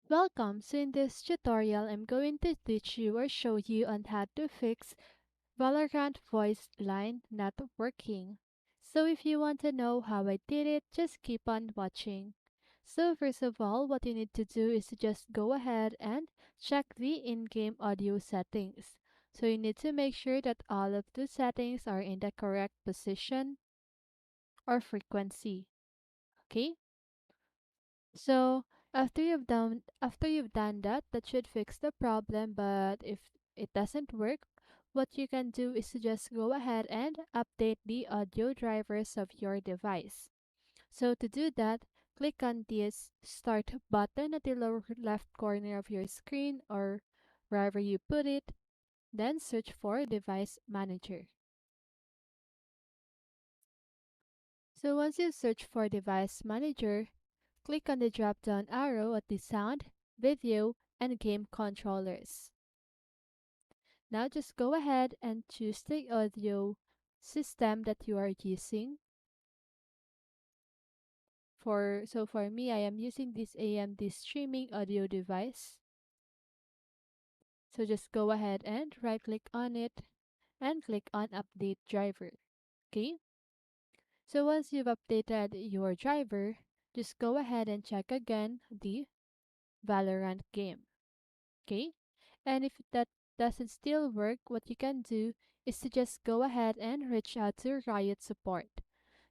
Welcome! So in this tutorial, I'm going to teach you or show you on how to fix Valorant voice line not working. So if you want to know how I did it, just keep on watching. So first of all, what you need to do is to just go ahead and check the in-game audio settings. So you need to make sure that all of the settings are in the correct position or frequency. Okay? So after you've done that, that should fix the problem. But if it doesn't work, what you can do is to just go ahead and update the audio drivers of your device. So to do that, click on this start button at the lower left corner of your screen or wherever you put it, then search for device manager. So once you search for device manager, click on the drop-down arrow at the sound, video, and game controllers. Now just go ahead and choose the audio system that you are using. For me, I am using this AMD streaming audio device. So just go ahead and right click on it and click on update driver. Okay? So once you've updated your driver, just go ahead and check again the Valorant game. Okay? And if that doesn't still work, what you can do is to just go ahead and reach out to Riot support.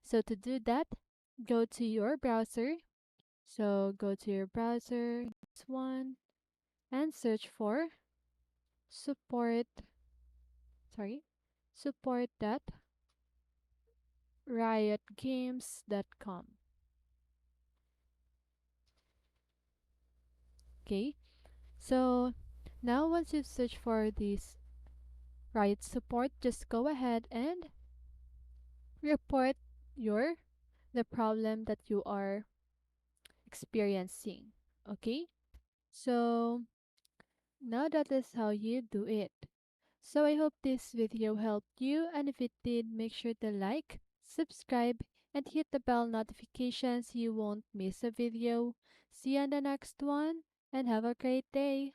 So to do that, go to your browser. So go to your browser, this one, and search for support, sorry, support.riotgames.com. Okay? So now once you've searched for this Riot support, just go ahead and report your the problem that you are experiencing. Okay? So now that is how you do it. So I hope this video helped you, and if it did, make sure to like, subscribe, and hit the bell notifications so you won't miss a video. See you on the next one, and have a great day.